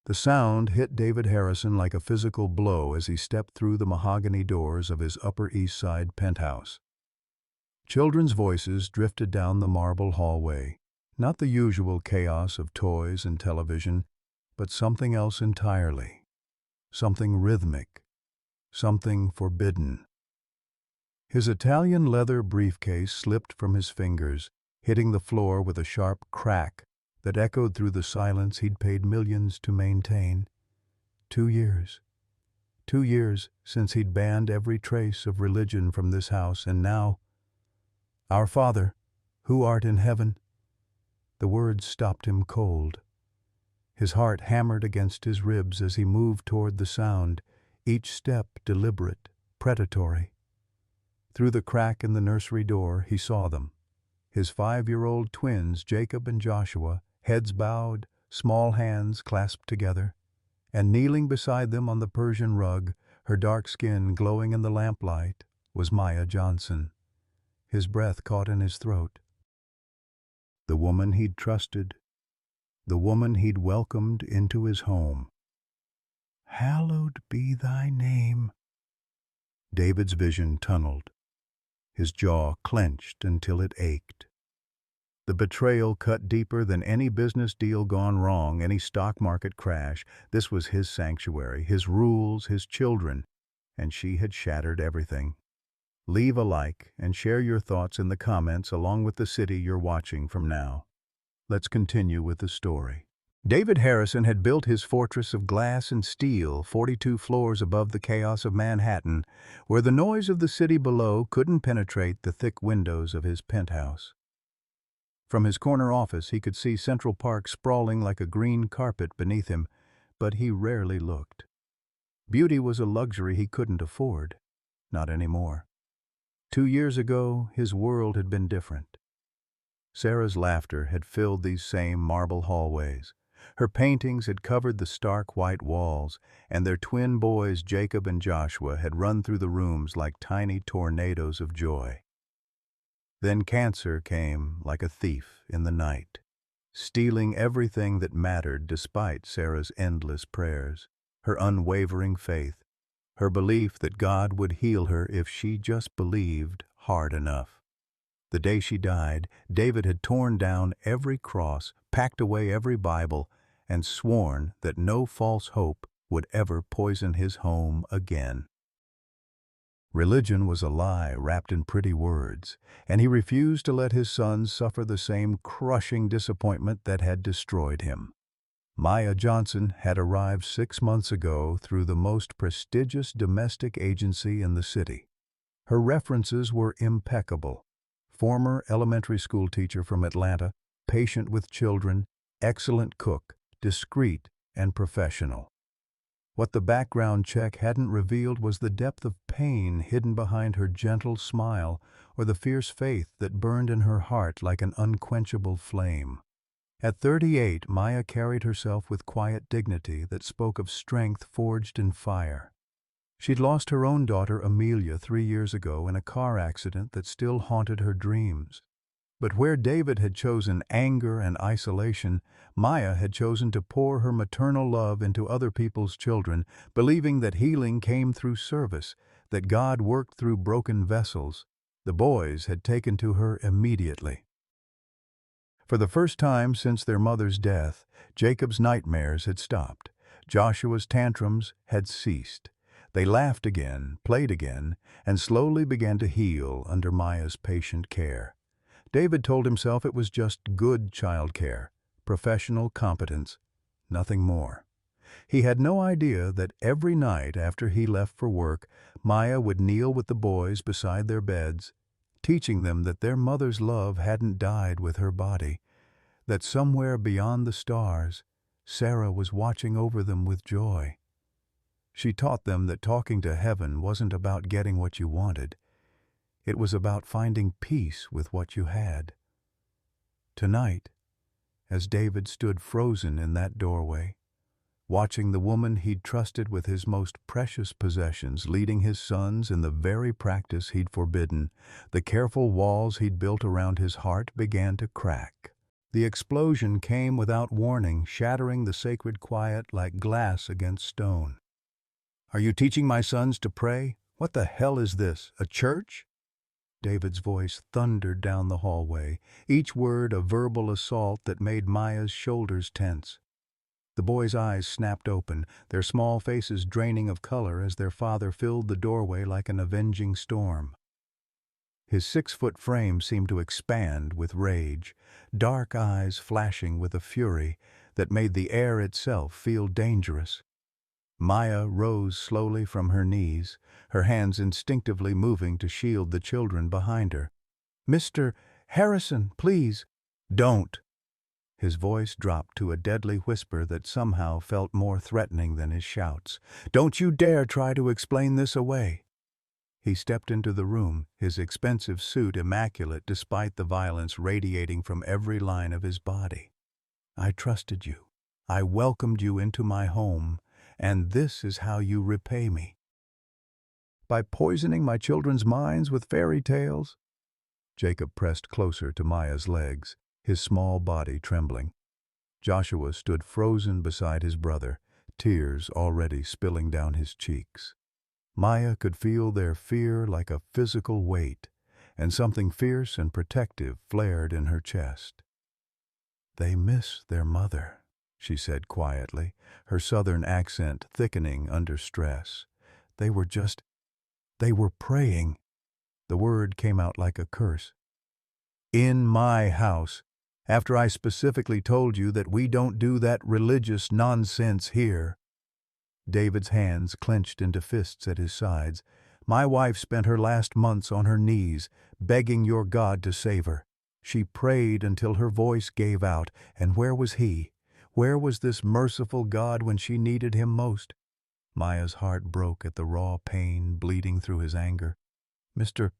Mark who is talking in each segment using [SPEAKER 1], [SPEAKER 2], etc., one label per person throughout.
[SPEAKER 1] The sound hit David Harrison like a physical blow as he stepped through the mahogany doors of his Upper East Side penthouse. Children's voices drifted down the marble hallway, not the usual chaos of toys and television, but something else entirely. Something rhythmic, something forbidden. His Italian leather briefcase slipped from his fingers, hitting the floor with a sharp crack that echoed through the silence he'd paid millions to maintain. 2 years. 2 years since he'd banned every trace of religion from this house, and now, "Our Father, who art in heaven." The words stopped him cold. His heart hammered against his ribs as he moved toward the sound, each step deliberate, predatory. Through the crack in the nursery door, he saw them. His 5-year-old twins, Jacob and Joshua, heads bowed, small hands clasped together. And kneeling beside them on the Persian rug, her dark skin glowing in the lamplight, was Maya Johnson. His breath caught in his throat. The woman he'd trusted, the woman he'd welcomed into his home. "Hallowed be thy name." David's vision tunneled. His jaw clenched until it ached. The betrayal cut deeper than any business deal gone wrong, any stock market crash. This was his sanctuary, his rules, his children, and she had shattered everything. Leave a like and share your thoughts in the comments along with the city you're watching from now. Let's continue with the story. David Harrison had built his fortress of glass and steel 42 floors above the chaos of Manhattan, where the noise of the city below couldn't penetrate the thick windows of his penthouse. From his corner office, he could see Central Park sprawling like a green carpet beneath him, but he rarely looked. Beauty was a luxury he couldn't afford. Not anymore. 2 years ago, his world had been different. Sarah's laughter had filled these same marble hallways. Her paintings had covered the stark white walls, and their twin boys, Jacob and Joshua, had run through the rooms like tiny tornadoes of joy. Then cancer came like a thief in the night, stealing everything that mattered despite Sarah's endless prayers, her unwavering faith, her belief that God would heal her if she just believed hard enough. The day she died, David had torn down every cross, packed away every Bible, and sworn that no false hope would ever poison his home again. Religion was a lie wrapped in pretty words, and he refused to let his sons suffer the same crushing disappointment that had destroyed him. Maya Johnson had arrived 6 months ago through the most prestigious domestic agency in the city. Her references were impeccable. Former elementary school teacher from Atlanta, patient with children, excellent cook, discreet and professional. What the background check hadn't revealed was the depth of pain hidden behind her gentle smile, or the fierce faith that burned in her heart like an unquenchable flame. At 38, Maya carried herself with quiet dignity that spoke of strength forged in fire. She'd lost her own daughter, Amelia, 3 years ago in a car accident that still haunted her dreams. But where David had chosen anger and isolation, Maya had chosen to pour her maternal love into other people's children, believing that healing came through service, that God worked through broken vessels. The boys had taken to her immediately. For the first time since their mother's death, Jacob's nightmares had stopped. Joshua's tantrums had ceased. They laughed again, played again, and slowly began to heal under Maya's patient care. David told himself it was just good childcare, professional competence, nothing more. He had no idea that every night after he left for work, Maya would kneel with the boys beside their beds, teaching them that their mother's love hadn't died with her body, that somewhere beyond the stars, Sarah was watching over them with joy. She taught them that talking to heaven wasn't about getting what you wanted. It was about finding peace with what you had. Tonight, as David stood frozen in that doorway, watching the woman he'd trusted with his most precious possessions leading his sons in the very practice he'd forbidden, the careful walls he'd built around his heart began to crack. The explosion came without warning, shattering the sacred quiet like glass against stone. "Are you teaching my sons to pray? What the hell is this, a church?" David's voice thundered down the hallway, each word a verbal assault that made Maya's shoulders tense. The boys' eyes snapped open, their small faces draining of color as their father filled the doorway like an avenging storm. His 6-foot frame seemed to expand with rage, dark eyes flashing with a fury that made the air itself feel dangerous. Maya rose slowly from her knees, her hands instinctively moving to shield the children behind her. "Mr. Harrison, please." "Don't." His voice dropped to a deadly whisper that somehow felt more threatening than his shouts. "Don't you dare try to explain this away." He stepped into the room, his expensive suit immaculate despite the violence radiating from every line of his body. "I trusted you. I welcomed you into my home, and this is how you repay me." "By poisoning my children's minds with fairy tales?" Jacob pressed closer to Maya's legs, his small body trembling. Joshua stood frozen beside his brother, tears already spilling down his cheeks. Maya could feel their fear like a physical weight, and something fierce and protective flared in her chest. "They miss their mother," she said quietly, her southern accent thickening under stress. They were praying." The word came out like a curse. "In my house, after I specifically told you that we don't do that religious nonsense here." David's hands clenched into fists at his sides. "My wife spent her last months on her knees, begging your God to save her. She prayed until her voice gave out, and where was he? Where was this merciful God when she needed him most?" Maya's heart broke at the raw pain bleeding through his anger. "Mr.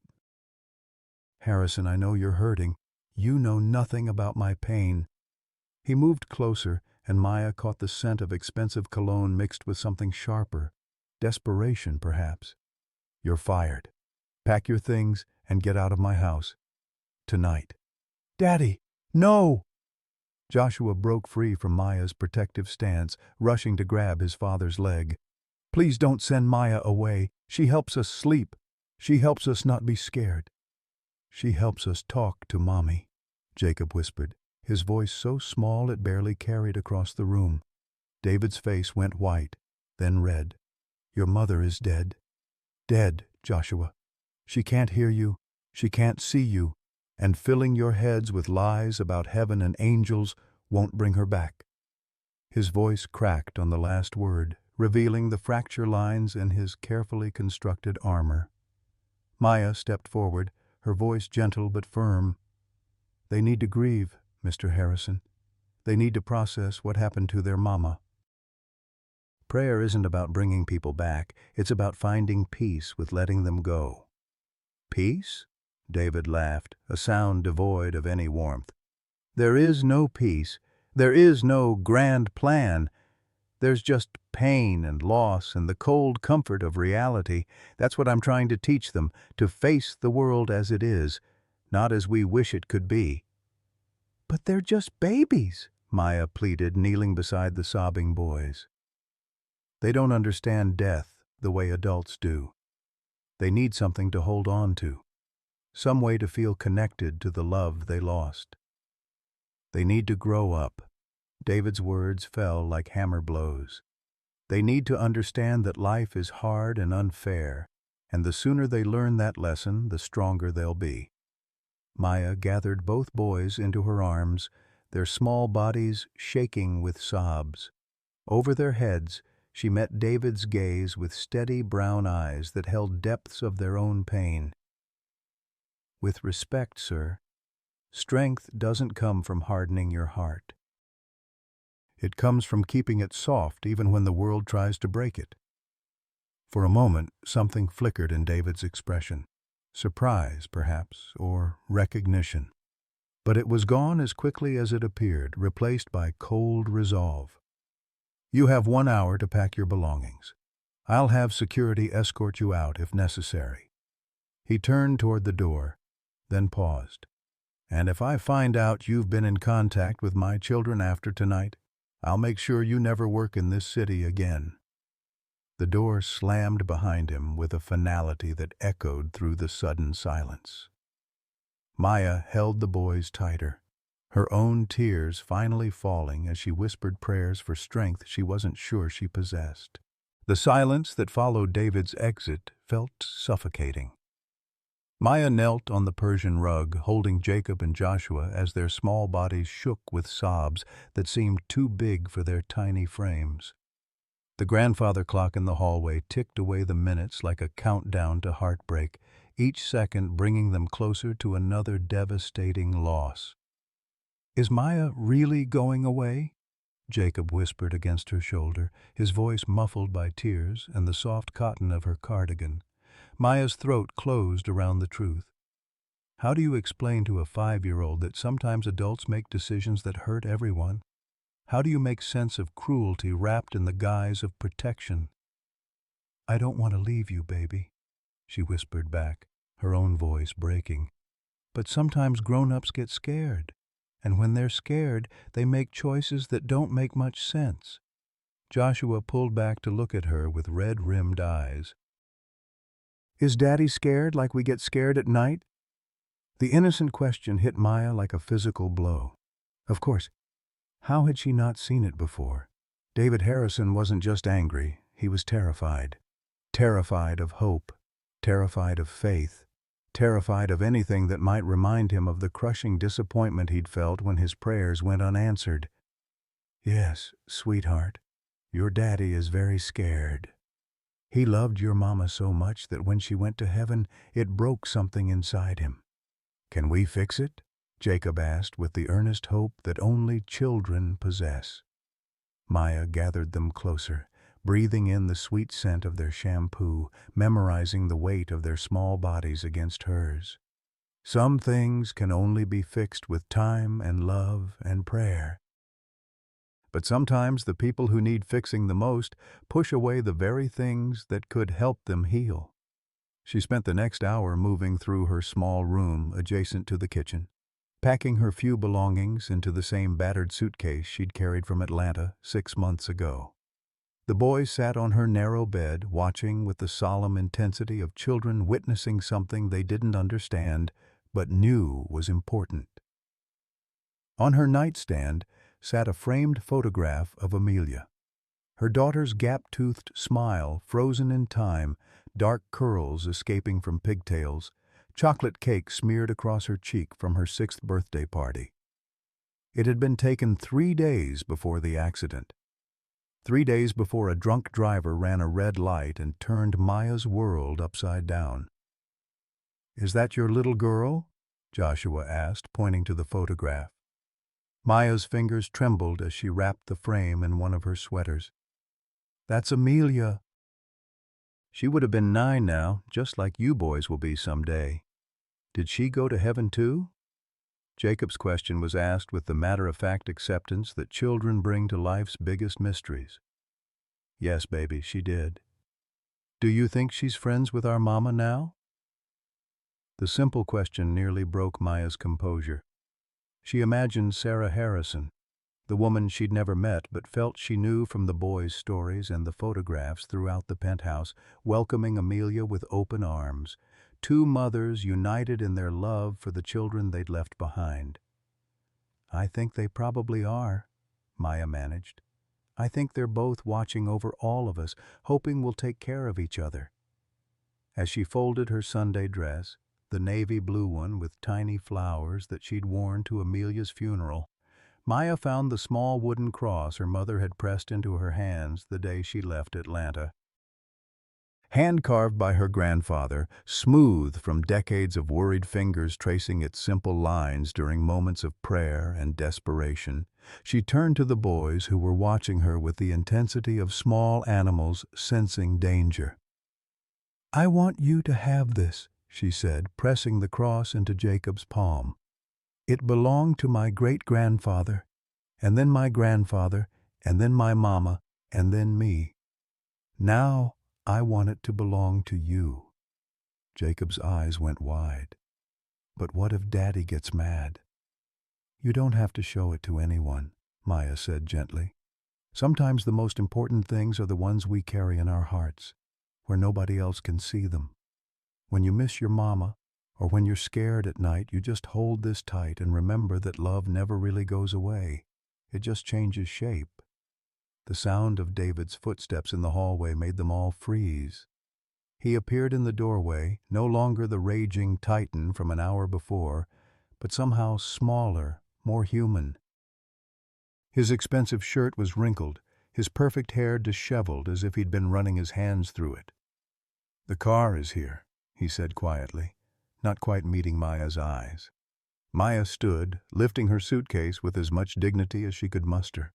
[SPEAKER 1] Harrison, I know you're hurting. You know nothing about my pain." He moved closer, and Maya caught the scent of expensive cologne mixed with something sharper. Desperation, perhaps. "You're fired. Pack your things and get out of my house. Tonight." "Daddy, no!" Joshua broke free from Maya's protective stance, rushing to grab his father's leg. "Please don't send Maya away. She helps us sleep. She helps us not be scared." "She helps us talk to Mommy," Jacob whispered, his voice so small it barely carried across the room. David's face went white, then red. "Your mother is dead. Dead, Joshua. She can't hear you. She can't see you. And filling your heads with lies about heaven and angels won't bring her back." His voice cracked on the last word, revealing the fracture lines in his carefully constructed armor. Maya stepped forward, her voice gentle but firm. "They need to grieve, Mr. Harrison. They need to process what happened to their mama. Prayer isn't about bringing people back. It's about finding peace with letting them go." "Peace?" David laughed, a sound devoid of any warmth. "There is no peace. There is no grand plan. There's just pain and loss and the cold comfort of reality. That's what I'm trying to teach them, to face the world as it is, not as we wish it could be." "But they're just babies," Maya pleaded, kneeling beside the sobbing boys. "They don't understand death the way adults do. They need something to hold on to, some way to feel connected to the love they lost. They need to grow up." David's words fell like hammer blows. "They need to understand that life is hard and unfair, and the sooner they learn that lesson, the stronger they'll be." Maya gathered both boys into her arms, their small bodies shaking with sobs. Over their heads, she met David's gaze with steady brown eyes that held depths of their own pain. "With respect, sir, strength doesn't come from hardening your heart. It comes from keeping it soft even when the world tries to break it." For a moment, something flickered in David's expression. Surprise, perhaps, or recognition. But it was gone as quickly as it appeared, replaced by cold resolve. "You have 1 hour to pack your belongings. I'll have security escort you out if necessary." He turned toward the door, then paused. And if I find out you've been in contact with my children after tonight, I'll make sure you never work in this city again." The door slammed behind him with a finality that echoed through the sudden silence. Maya held the boys tighter, her own tears finally falling as she whispered prayers for strength she wasn't sure she possessed. The silence that followed David's exit felt suffocating. Maya knelt on the Persian rug, holding Jacob and Joshua as their small bodies shook with sobs that seemed too big for their tiny frames. The grandfather clock in the hallway ticked away the minutes like a countdown to heartbreak, each second bringing them closer to another devastating loss. "Is Maya really going away?" Jacob whispered against her shoulder, his voice muffled by tears and the soft cotton of her cardigan. Maya's throat closed around the truth. How do you explain to a 5-year-old that sometimes adults make decisions that hurt everyone? How do you make sense of cruelty wrapped in the guise of protection? "I don't want to leave you, baby," she whispered back, her own voice breaking. "But sometimes grown-ups get scared, and when they're scared, they make choices that don't make much sense." Joshua pulled back to look at her with red-rimmed eyes. "Is Daddy scared like we get scared at night?" The innocent question hit Maya like a physical blow. Of course, how had she not seen it before? David Harrison wasn't just angry, he was terrified. Terrified of hope, terrified of faith, terrified of anything that might remind him of the crushing disappointment he'd felt when his prayers went unanswered. "Yes, sweetheart, your daddy is very scared. He loved your mama so much that when she went to heaven, it broke something inside him." "Can we fix it?" Jacob asked with the earnest hope that only children possess. Maya gathered them closer, breathing in the sweet scent of their shampoo, memorizing the weight of their small bodies against hers. "Some things can only be fixed with time and love and prayer. But sometimes the people who need fixing the most push away the very things that could help them heal." She spent the next hour moving through her small room adjacent to the kitchen, packing her few belongings into the same battered suitcase she'd carried from Atlanta 6 months ago. The boys sat on her narrow bed, watching with the solemn intensity of children witnessing something they didn't understand, but knew was important. On her nightstand sat a framed photograph of Amelia. Her daughter's gap-toothed smile frozen in time, dark curls escaping from pigtails, chocolate cake smeared across her cheek from her 6th birthday party. It had been taken 3 days before the accident. 3 days before a drunk driver ran a red light and turned Maya's world upside down. "Is that your little girl?" Joshua asked, pointing to the photograph. Maya's fingers trembled as she wrapped the frame in one of her sweaters. "That's Amelia. She would have been 9 now, just like you boys will be someday. Did she go to heaven too?" Jacob's question was asked with the matter-of-fact acceptance that children bring to life's biggest mysteries. "Yes, baby, she did." "Do you think she's friends with our mama now?" The simple question nearly broke Maya's composure. She imagined Sarah Harrison, the woman she'd never met but felt she knew from the boys' stories and the photographs throughout the penthouse, welcoming Amelia with open arms, 2 mothers united in their love for the children they'd left behind. "I think they probably are," Maya managed. "I think they're both watching over all of us, hoping we'll take care of each other." As she folded her Sunday dress, the navy blue one with tiny flowers that she'd worn to Amelia's funeral, Maya found the small wooden cross her mother had pressed into her hands the day she left Atlanta. Hand-carved by her grandfather, smooth from decades of worried fingers tracing its simple lines during moments of prayer and desperation, she turned to the boys who were watching her with the intensity of small animals sensing danger. "I want you to have this," she said, pressing the cross into Jacob's palm. "It belonged to my great-grandfather, and then my grandfather, and then my mama, and then me. Now I want it to belong to you." Jacob's eyes went wide. But what if Daddy gets mad? You don't have to show it to anyone, Maya said gently. Sometimes the most important things are the ones we carry in our hearts, where nobody else can see them. When you miss your mama, or when you're scared at night, you just hold this tight and remember that love never really goes away. It just changes shape. The sound of David's footsteps in the hallway made them all freeze. He appeared in the doorway, no longer the raging titan from an hour before, but somehow smaller, more human. His expensive shirt was wrinkled, his perfect hair disheveled as if he'd been running his hands through it. "The car is here," he said quietly, not quite meeting Maya's eyes. Maya stood, lifting her suitcase with as much dignity as she could muster.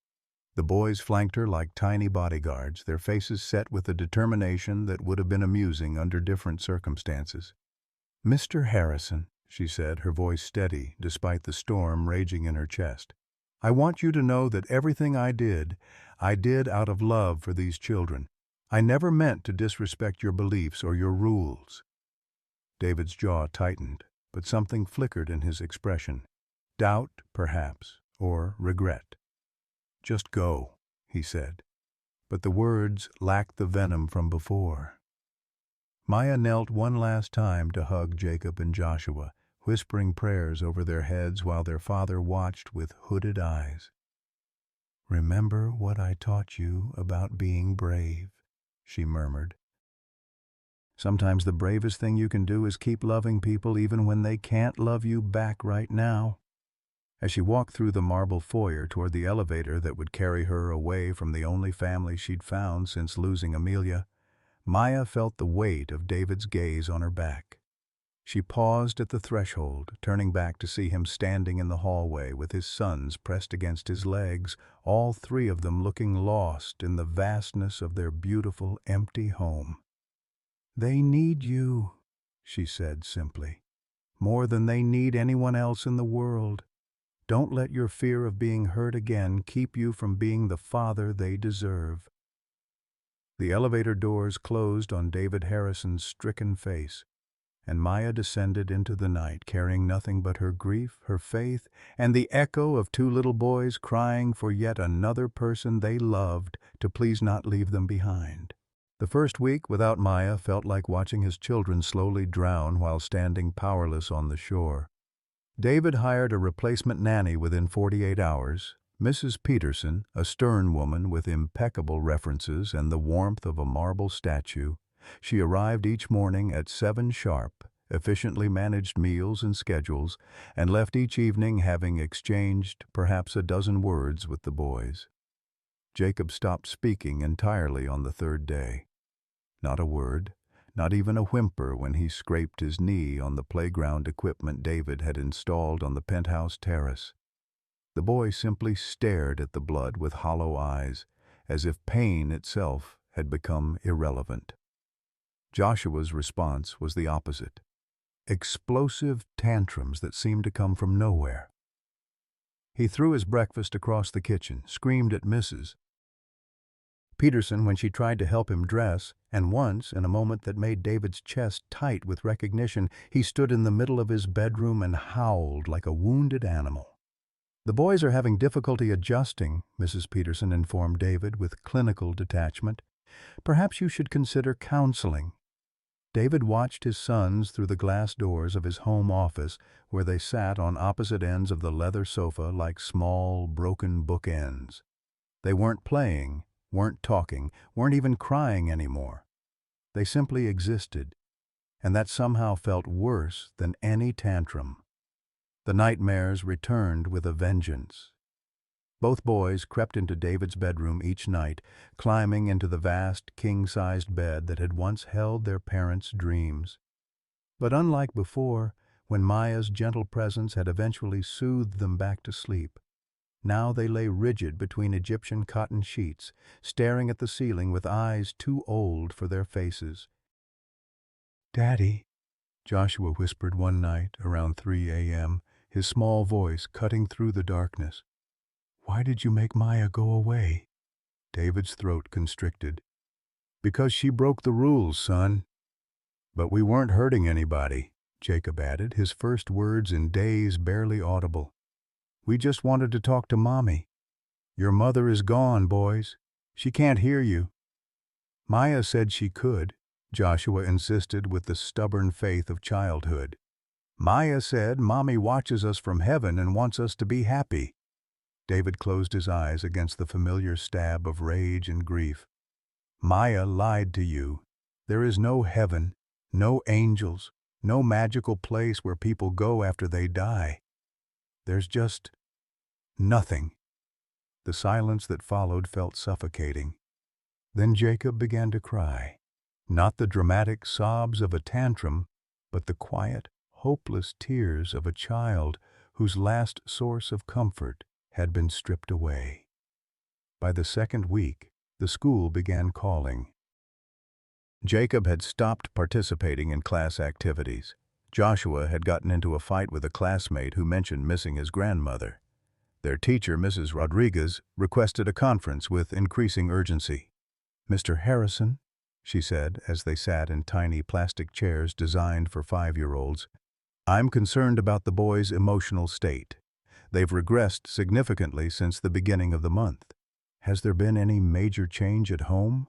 [SPEAKER 1] The boys flanked her like tiny bodyguards, their faces set with a determination that would have been amusing under different circumstances. "Mr. Harrison," she said, her voice steady despite the storm raging in her chest, "I want you to know that everything I did out of love for these children. I never meant to disrespect your beliefs or your rules." David's jaw tightened, but something flickered in his expression. Doubt, perhaps, or regret. "Just go," he said, but the words lacked the venom from before. Maya knelt one last time to hug Jacob and Joshua, whispering prayers over their heads while their father watched with hooded eyes. "Remember what I taught you about being brave," she murmured. "Sometimes the bravest thing you can do is keep loving people even when they can't love you back right now." As she walked through the marble foyer toward the elevator that would carry her away from the only family she'd found since losing Amelia, Maya felt the weight of David's gaze on her back. She paused at the threshold, turning back to see him standing in the hallway with his sons pressed against his legs, all three of them looking lost in the vastness of their beautiful, empty home. "They need you," she said simply, "more than they need anyone else in the world. Don't let your fear of being hurt again keep you from being the father they deserve." The elevator doors closed on David Harrison's stricken face, and Maya descended into the night carrying nothing but her grief, her faith, and the echo of two little boys crying for yet another person they loved to please not leave them behind. The first week without Maya felt like watching his children slowly drown while standing powerless on the shore. David hired a replacement nanny within 48 hours, Mrs. Peterson, a stern woman with impeccable references and the warmth of a marble statue. She arrived each morning at 7 sharp, efficiently managed meals and schedules, and left each evening having exchanged perhaps a dozen words with the boys. Jacob stopped speaking entirely on the third day. Not a word, not even a whimper when he scraped his knee on the playground equipment David had installed on the penthouse terrace. The boy simply stared at the blood with hollow eyes, as if pain itself had become irrelevant. Joshua's response was the opposite. Explosive tantrums that seemed to come from nowhere. He threw his breakfast across the kitchen, screamed at Mrs. Peterson when she tried to help him dress, and once, in a moment that made David's chest tight with recognition, he stood in the middle of his bedroom and howled like a wounded animal. "The boys are having difficulty adjusting," Mrs. Peterson informed David with clinical detachment. "Perhaps you should consider counseling." David watched his sons through the glass doors of his home office, where they sat on opposite ends of the leather sofa like small, broken bookends. They weren't playing, weren't talking, weren't even crying anymore. They simply existed, and that somehow felt worse than any tantrum. The nightmares returned with a vengeance. Both boys crept into David's bedroom each night, climbing into the vast, king-sized bed that had once held their parents' dreams. But unlike before, when Maya's gentle presence had eventually soothed them back to sleep, now they lay rigid between Egyptian cotton sheets, staring at the ceiling with eyes too old for their faces. "Daddy," Joshua whispered one night around 3 a.m., his small voice cutting through the darkness. "Why did you make Maya go away?" David's throat constricted. "Because she broke the rules, son." "But we weren't hurting anybody," Jacob added, his first words in days barely audible. "We just wanted to talk to Mommy. Your mother is gone, boys. She can't hear you." Maya said she could, Joshua insisted with the stubborn faith of childhood. "Maya said Mommy watches us from heaven and wants us to be happy." David closed his eyes against the familiar stab of rage and grief. "Maya lied to you. There is no heaven, no angels, no magical place where people go after they die. There's just nothing." The silence that followed felt suffocating. Then Jacob began to cry. Not the dramatic sobs of a tantrum, but the quiet, hopeless tears of a child whose last source of comfort had been stripped away. By the second week, the school began calling. Jacob had stopped participating in class activities. Joshua had gotten into a fight with a classmate who mentioned missing his grandmother. Their teacher, Mrs. Rodriguez, requested a conference with increasing urgency. "Mr. Harrison," she said as they sat in tiny plastic chairs designed for 5-year-olds, "I'm concerned about the boys' emotional state. They've regressed significantly since the beginning of the month. Has there been any major change at home?"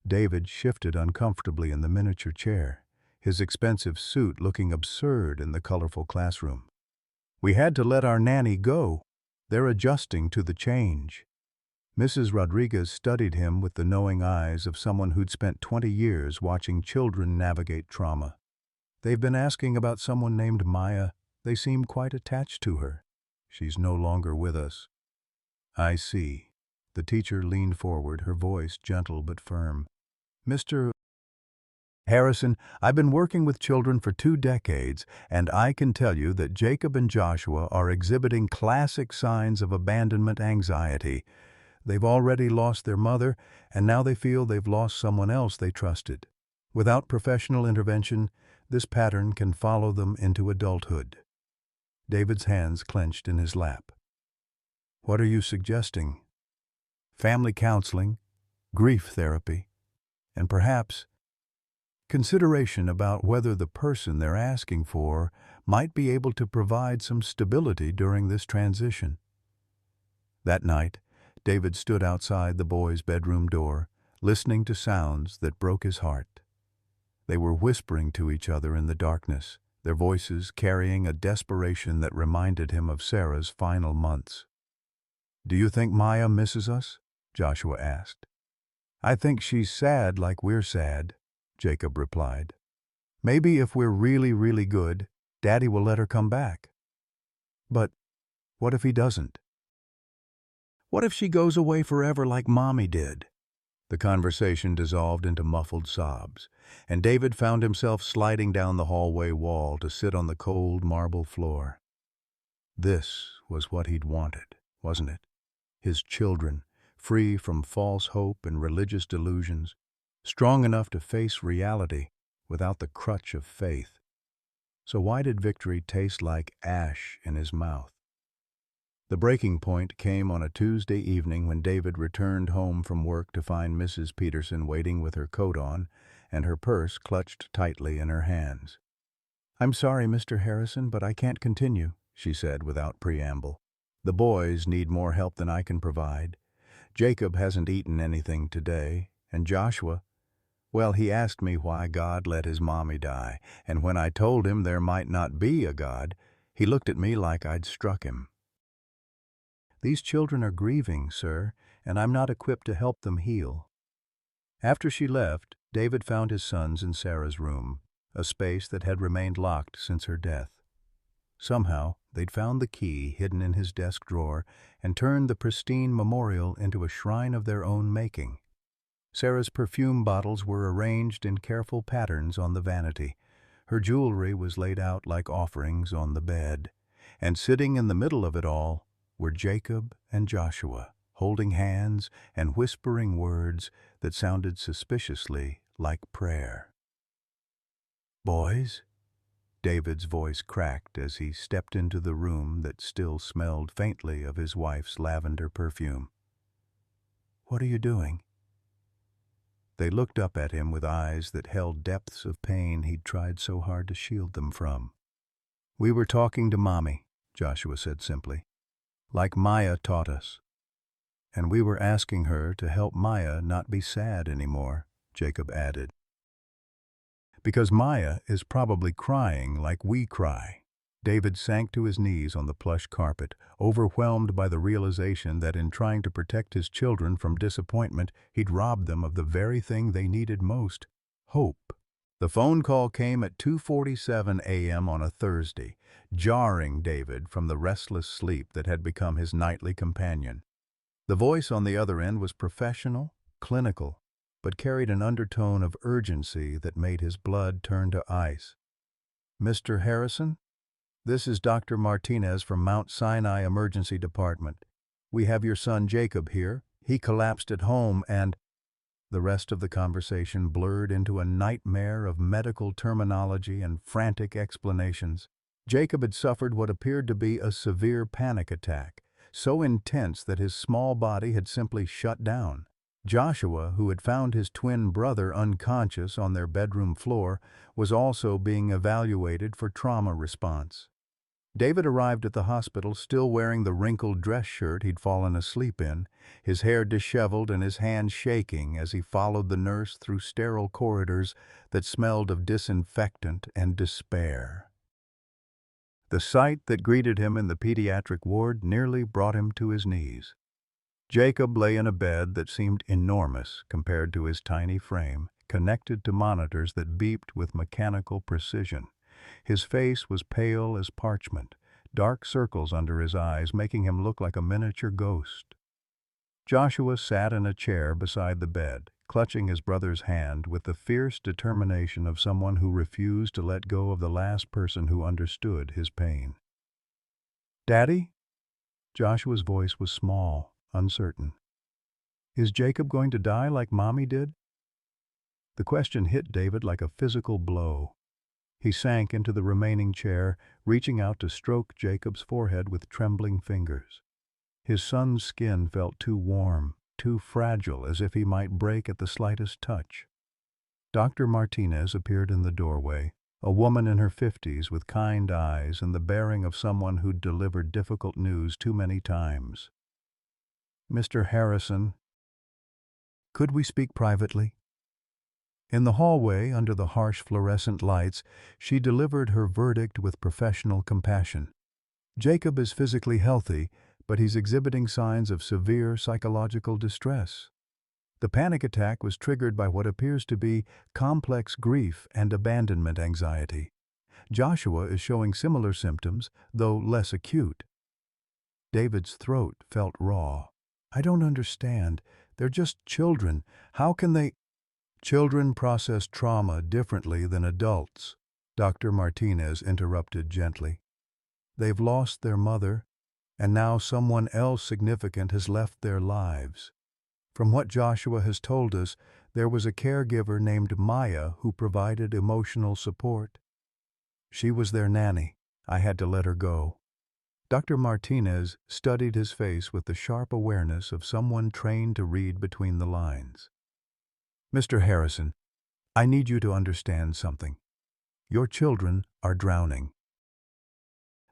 [SPEAKER 1] David shifted uncomfortably in the miniature chair, his expensive suit looking absurd in the colorful classroom. "We had to let our nanny go. They're adjusting to the change." Mrs. Rodriguez studied him with the knowing eyes of someone who'd spent 20 years watching children navigate trauma. "They've been asking about someone named Maya. They seem quite attached to her. She's no longer with us." "I see." The teacher leaned forward, her voice gentle but firm. "Mr. Harrison, I've been working with children for 2 decades, and I can tell you that Jacob and Joshua are exhibiting classic signs of abandonment anxiety. They've already lost their mother, and now they feel they've lost someone else they trusted. Without professional intervention, this pattern can follow them into adulthood." David's hands clenched in his lap. "What are you suggesting?" "Family counseling, grief therapy, and perhaps consideration about whether the person they're asking for might be able to provide some stability during this transition." That night, David stood outside the boys' bedroom door, listening to sounds that broke his heart. They were whispering to each other in the darkness, their voices carrying a desperation that reminded him of Sarah's final months. "Do you think Maya misses us?" Joshua asked. "I think she's sad like we're sad," Jacob replied. "Maybe if we're really, really good, Daddy will let her come back." "But what if he doesn't? What if she goes away forever like Mommy did?" The conversation dissolved into muffled sobs, and David found himself sliding down the hallway wall to sit on the cold marble floor. This was what he'd wanted, wasn't it? His children, free from false hope and religious delusions, strong enough to face reality without the crutch of faith. So why did victory taste like ash in his mouth? The breaking point came on a Tuesday evening when David returned home from work to find Mrs. Peterson waiting with her coat on and her purse clutched tightly in her hands. "I'm sorry, Mr. Harrison, but I can't continue," she said without preamble. "The boys need more help than I can provide. Jacob hasn't eaten anything today, and Joshua, well, he asked me why God let his mommy die, and when I told him there might not be a God, he looked at me like I'd struck him. These children are grieving, sir, and I'm not equipped to help them heal." After she left, David found his sons in Sarah's room, a space that had remained locked since her death. Somehow, they'd found the key hidden in his desk drawer and turned the pristine memorial into a shrine of their own making. Sarah's perfume bottles were arranged in careful patterns on the vanity. Her jewelry was laid out like offerings on the bed. And sitting in the middle of it all were Jacob and Joshua, holding hands and whispering words that sounded suspiciously like prayer. "Boys?" David's voice cracked as he stepped into the room that still smelled faintly of his wife's lavender perfume. "What are you doing?" They looked up at him with eyes that held depths of pain he'd tried so hard to shield them from. "We were talking to Mommy," Joshua said simply, "like Maya taught us. And we were asking her to help Maya not be sad anymore," Jacob added. "Because Maya is probably crying like we cry." David sank to his knees on the plush carpet, overwhelmed by the realization that in trying to protect his children from disappointment, he'd robbed them of the very thing they needed most: hope. The phone call came at 2:47 a.m. on a Thursday, jarring David from the restless sleep that had become his nightly companion. The voice on the other end was professional, clinical, but carried an undertone of urgency that made his blood turn to ice. "Mr. Harrison? This is Dr. Martinez from Mount Sinai Emergency Department. We have your son Jacob here. He collapsed at home and—" The rest of the conversation blurred into a nightmare of medical terminology and frantic explanations. Jacob had suffered what appeared to be a severe panic attack, so intense that his small body had simply shut down. Joshua, who had found his twin brother unconscious on their bedroom floor, was also being evaluated for trauma response. David arrived at the hospital still wearing the wrinkled dress shirt he'd fallen asleep in, his hair disheveled and his hands shaking as he followed the nurse through sterile corridors that smelled of disinfectant and despair. The sight that greeted him in the pediatric ward nearly brought him to his knees. Jacob lay in a bed that seemed enormous compared to his tiny frame, connected to monitors that beeped with mechanical precision. His face was pale as parchment, dark circles under his eyes making him look like a miniature ghost. Joshua sat in a chair beside the bed, clutching his brother's hand with the fierce determination of someone who refused to let go of the last person who understood his pain. "Daddy?" Joshua's voice was small, uncertain. "Is Jacob going to die like Mommy did?" The question hit David like a physical blow. He sank into the remaining chair, reaching out to stroke Jacob's forehead with trembling fingers. His son's skin felt too warm, too fragile, as if he might break at the slightest touch. Dr. Martinez appeared in the doorway, a woman in her 50s with kind eyes and the bearing of someone who'd delivered difficult news too many times. "Mr. Harrison, could we speak privately?" In the hallway, under the harsh fluorescent lights, she delivered her verdict with professional compassion. "Jacob is physically healthy, but he's exhibiting signs of severe psychological distress. The panic attack was triggered by what appears to be complex grief and abandonment anxiety. Joshua is showing similar symptoms, though less acute." David's throat felt raw. "I don't understand. They're just children. How can they—" "Children process trauma differently than adults," Dr. Martinez interrupted gently. "They've lost their mother, and now someone else significant has left their lives. From what Joshua has told us, there was a caregiver named Maya who provided emotional support. She was their nanny. I had to let her go." Dr. Martinez studied his face with the sharp awareness of someone trained to read between the lines. "Mr. Harrison, I need you to understand something. Your children are drowning.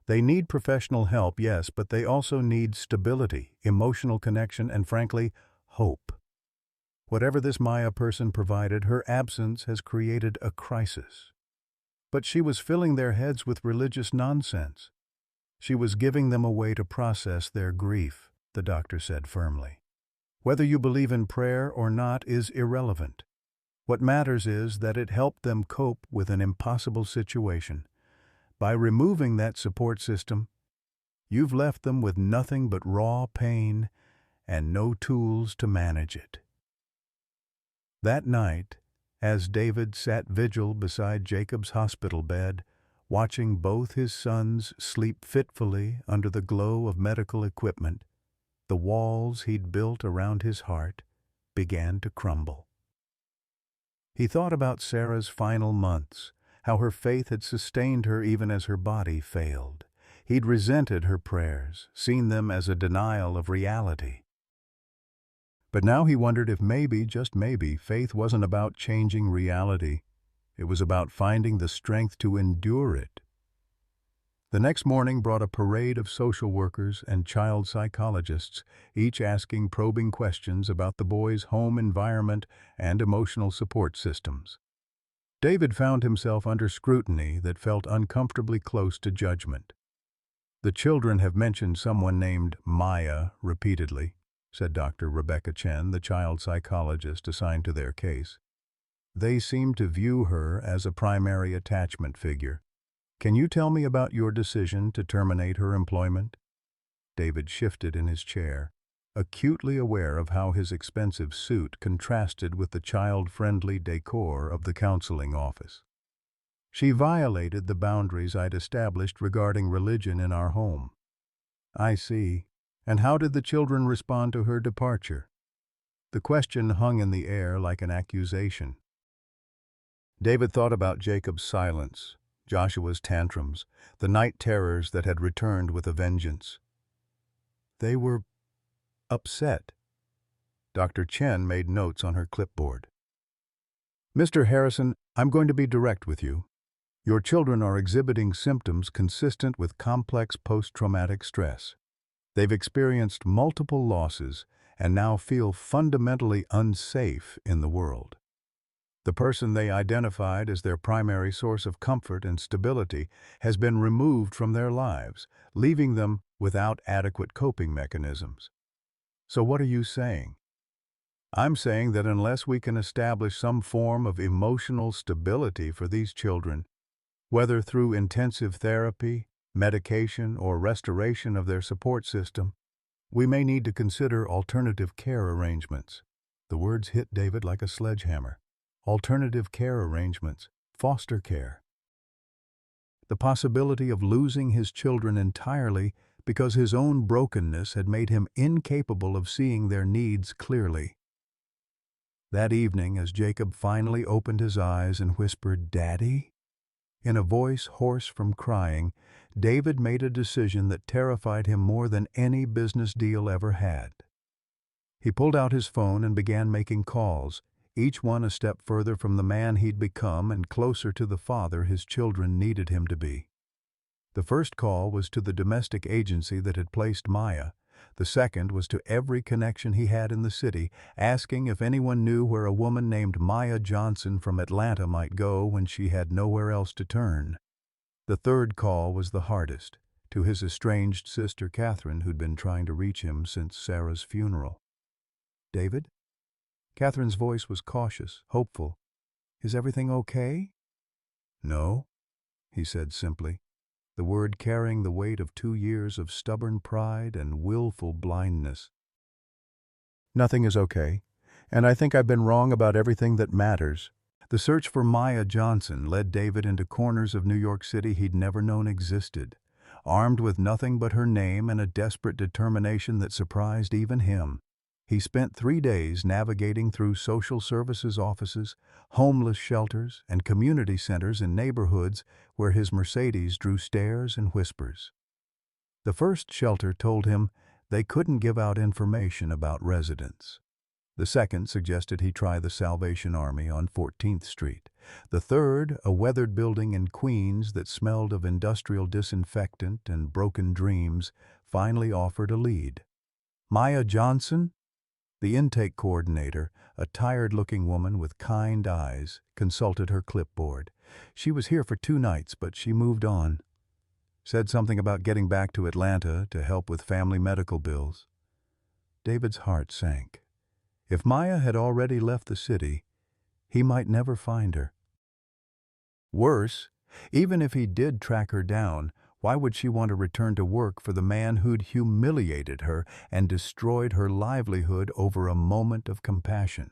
[SPEAKER 1] They need professional help, yes, but they also need stability, emotional connection, and frankly, hope. Whatever this Maya person provided, her absence has created a crisis. But she was filling their heads with religious nonsense. She was giving them a way to process their grief," the doctor said firmly. "Whether you believe in prayer or not is irrelevant. What matters is that it helped them cope with an impossible situation. By removing that support system, you've left them with nothing but raw pain and no tools to manage it." That night, as David sat vigil beside Jacob's hospital bed, watching both his sons sleep fitfully under the glow of medical equipment, the walls he'd built around his heart began to crumble. He thought about Sarah's final months, how her faith had sustained her even as her body failed. He'd resented her prayers, seen them as a denial of reality. But now he wondered if maybe, just maybe, faith wasn't about changing reality. It was about finding the strength to endure it. The next morning brought a parade of social workers and child psychologists, each asking probing questions about the boy's home environment and emotional support systems. David found himself under scrutiny that felt uncomfortably close to judgment. "The children have mentioned someone named Maya repeatedly," said Dr. Rebecca Chen, the child psychologist assigned to their case. "They seem to view her as a primary attachment figure. Can you tell me about your decision to terminate her employment?" David shifted in his chair, acutely aware of how his expensive suit contrasted with the child-friendly decor of the counseling office. "She violated the boundaries I'd established regarding religion in our home." "I see. And how did the children respond to her departure?" The question hung in the air like an accusation. David thought about Jacob's silence, Joshua's tantrums, the night terrors that had returned with a vengeance. "They were upset." Dr. Chen made notes on her clipboard. "Mr. Harrison, I'm going to be direct with you. Your children are exhibiting symptoms consistent with complex post-traumatic stress. They've experienced multiple losses and now feel fundamentally unsafe in the world. The person they identified as their primary source of comfort and stability has been removed from their lives, leaving them without adequate coping mechanisms." "So what are you saying?" "I'm saying that unless we can establish some form of emotional stability for these children, whether through intensive therapy, medication, or restoration of their support system, we may need to consider alternative care arrangements." The words hit David like a sledgehammer. Alternative care arrangements, foster care. The possibility of losing his children entirely because his own brokenness had made him incapable of seeing their needs clearly. That evening, as Jacob finally opened his eyes and whispered, "Daddy?" in a voice hoarse from crying, David made a decision that terrified him more than any business deal ever had. He pulled out his phone and began making calls, each one a step further from the man he'd become and closer to the father his children needed him to be. The first call was to the domestic agency that had placed Maya. The second was to every connection he had in the city, asking if anyone knew where a woman named Maya Johnson from Atlanta might go when she had nowhere else to turn. The third call was the hardest, to his estranged sister Catherine, who'd been trying to reach him since Sarah's funeral. "David?" Catherine's voice was cautious, hopeful. "Is everything okay?" "No," he said simply, the word carrying the weight of 2 years of stubborn pride and willful blindness. "Nothing is okay, and I think I've been wrong about everything that matters." The search for Maya Johnson led David into corners of New York City he'd never known existed, armed with nothing but her name and a desperate determination that surprised even him. He spent 3 days navigating through social services offices, homeless shelters, and community centers in neighborhoods where his Mercedes drew stares and whispers. The first shelter told him they couldn't give out information about residents. The second suggested he try the Salvation Army on 14th Street. The third, a weathered building in Queens that smelled of industrial disinfectant and broken dreams, finally offered a lead. Maya Johnson? The intake coordinator, a tired-looking woman with kind eyes, consulted her clipboard. She was here for 2 nights, but she moved on. Said something about getting back to Atlanta to help with family medical bills. David's heart sank. If Maya had already left the city, he might never find her. Worse, even if he did track her down, why would she want to return to work for the man who'd humiliated her and destroyed her livelihood over a moment of compassion?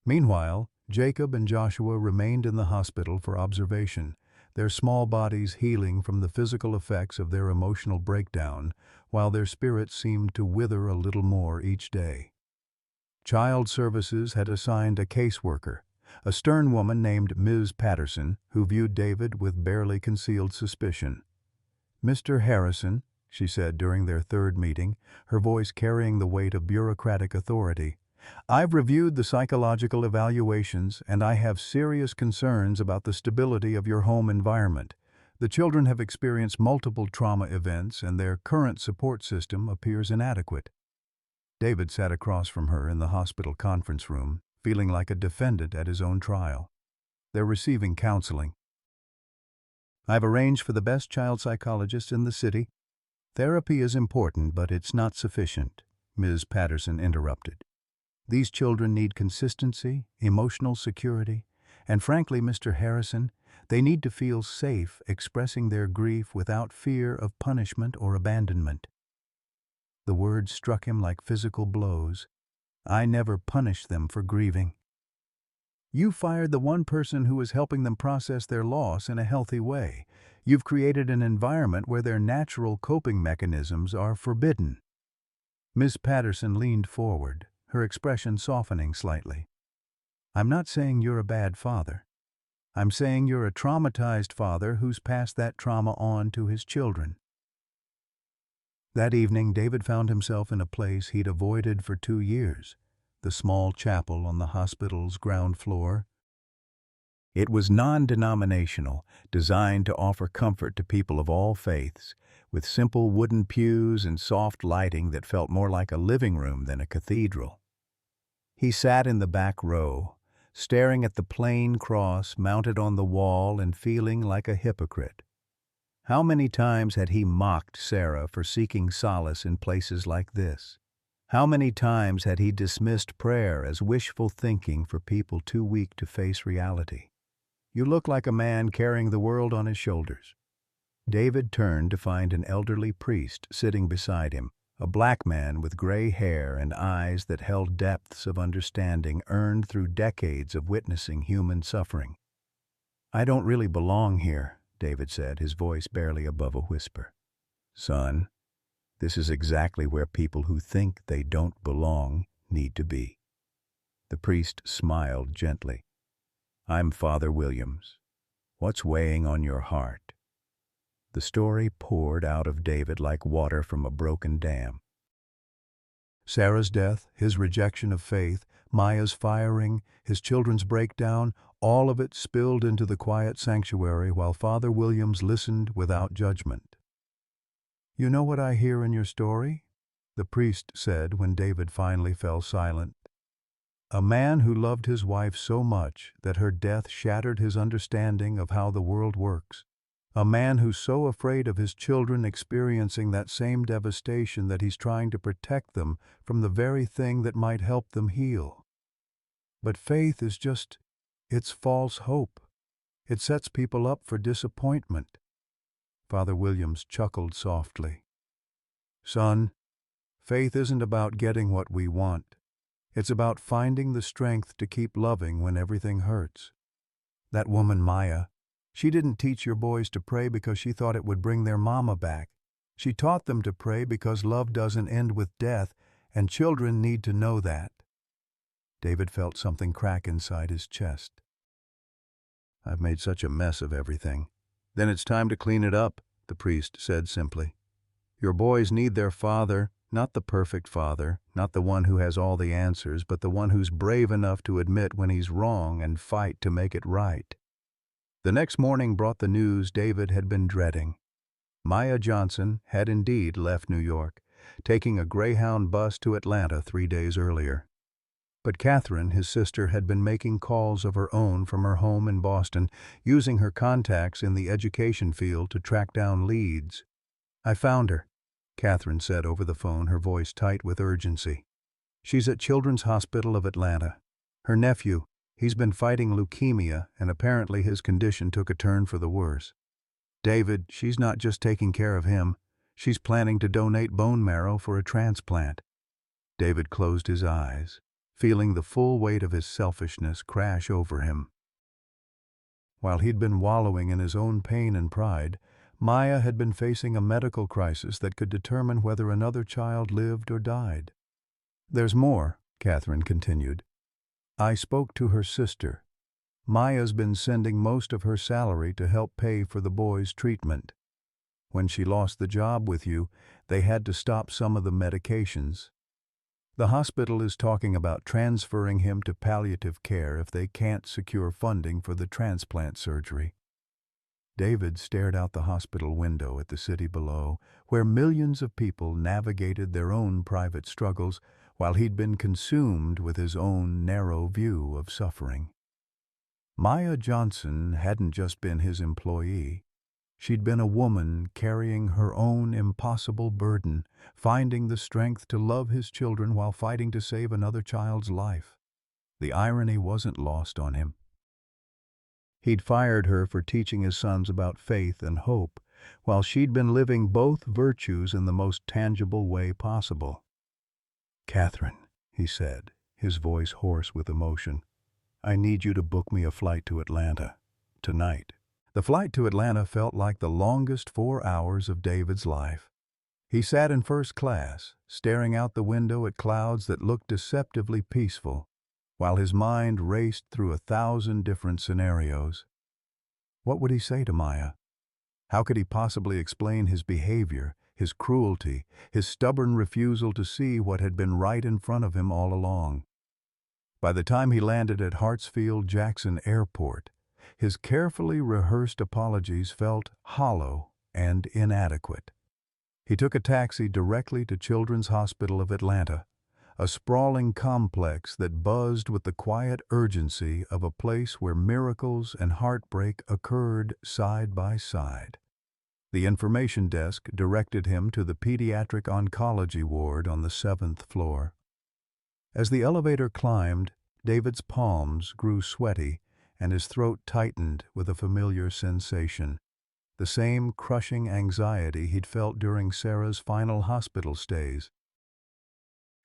[SPEAKER 1] Meanwhile, Jacob and Joshua remained in the hospital for observation, their small bodies healing from the physical effects of their emotional breakdown, while their spirits seemed to wither a little more each day. Child Services had assigned a caseworker, a stern woman named Ms. Patterson, who viewed David with barely concealed suspicion. "Mr. Harrison," she said during their third meeting, her voice carrying the weight of bureaucratic authority, I've reviewed the psychological evaluations, and I have serious concerns about the stability of your home environment. The children have experienced multiple trauma events, and their current support system appears inadequate. David sat across from her in the hospital conference room, feeling like a defendant at his own trial. They're receiving counseling. I've arranged for the best child psychologist in the city. Therapy is important, but it's not sufficient, Ms. Patterson interrupted. These children need consistency, emotional security, and frankly, Mr. Harrison, they need to feel safe expressing their grief without fear of punishment or abandonment. The words struck him like physical blows. I never punish them for grieving. You fired the one person who is helping them process their loss in a healthy way. You've created an environment where their natural coping mechanisms are forbidden. Ms. Patterson leaned forward, her expression softening slightly. I'm not saying you're a bad father. I'm saying you're a traumatized father who's passed that trauma on to his children. That evening, David found himself in a place he'd avoided for 2 years, the small chapel on the hospital's ground floor. It was non-denominational, designed to offer comfort to people of all faiths, with simple wooden pews and soft lighting that felt more like a living room than a cathedral. He sat in the back row, staring at the plain cross mounted on the wall and feeling like a hypocrite. How many times had he mocked Sarah for seeking solace in places like this? How many times had he dismissed prayer as wishful thinking for people too weak to face reality? You look like a man carrying the world on his shoulders. David turned to find an elderly priest sitting beside him, a black man with gray hair and eyes that held depths of understanding earned through decades of witnessing human suffering. I don't really belong here, David said, his voice barely above a whisper. Son, this is exactly where people who think they don't belong need to be. The priest smiled gently. I'm Father Williams. What's weighing on your heart? The story poured out of David like water from a broken dam. Sarah's death, his rejection of faith, Maya's firing, his children's breakdown, all of it spilled into the quiet sanctuary while Father Williams listened without judgment. You know what I hear in your story? The priest said when David finally fell silent. A man who loved his wife so much that her death shattered his understanding of how the world works. A man who's so afraid of his children experiencing that same devastation that he's trying to protect them from the very thing that might help them heal. But faith is it's false hope. It sets people up for disappointment. Father Williams chuckled softly. Son, faith isn't about getting what we want. It's about finding the strength to keep loving when everything hurts. That woman Maya, she didn't teach your boys to pray because she thought it would bring their mama back. She taught them to pray because love doesn't end with death, and children need to know that. David felt something crack inside his chest. I've made such a mess of everything. Then it's time to clean it up, the priest said simply. Your boys need their father, not the perfect father, not the one who has all the answers, but the one who's brave enough to admit when he's wrong and fight to make it right. The next morning brought the news David had been dreading. Maya Johnson had indeed left New York, taking a Greyhound bus to Atlanta 3 days earlier. But Catherine, his sister, had been making calls of her own from her home in Boston, using her contacts in the education field to track down leads. I found her, Catherine said over the phone, her voice tight with urgency. She's at Children's Hospital of Atlanta. Her nephew, he's been fighting leukemia, and apparently his condition took a turn for the worse. David, she's not just taking care of him. She's planning to donate bone marrow for a transplant. David closed his eyes, feeling the full weight of his selfishness crash over him. While he'd been wallowing in his own pain and pride, Maya had been facing a medical crisis that could determine whether another child lived or died. There's more, Catherine continued. I spoke to her sister. Maya's been sending most of her salary to help pay for the boy's treatment. When she lost the job with you, they had to stop some of the medications. The hospital is talking about transferring him to palliative care if they can't secure funding for the transplant surgery. David stared out the hospital window at the city below, where millions of people navigated their own private struggles while he'd been consumed with his own narrow view of suffering. Maya Johnson hadn't just been his employee. She'd been a woman carrying her own impossible burden, finding the strength to love his children while fighting to save another child's life. The irony wasn't lost on him. He'd fired her for teaching his sons about faith and hope, while she'd been living both virtues in the most tangible way possible. "Catherine," he said, his voice hoarse with emotion, "I need you to book me a flight to Atlanta. Tonight." The flight to Atlanta felt like the longest 4 hours of David's life. He sat in first class, staring out the window at clouds that looked deceptively peaceful, while his mind raced through 1,000 different scenarios. What would he say to Maya? How could he possibly explain his behavior, his cruelty, his stubborn refusal to see what had been right in front of him all along? By the time he landed at Hartsfield-Jackson Airport, his carefully rehearsed apologies felt hollow and inadequate. He took a taxi directly to Children's Hospital of Atlanta, a sprawling complex that buzzed with the quiet urgency of a place where miracles and heartbreak occurred side by side. The information desk directed him to the pediatric oncology ward on the 7th floor. As the elevator climbed, David's palms grew sweaty and his throat tightened with a familiar sensation, the same crushing anxiety he'd felt during Sarah's final hospital stays.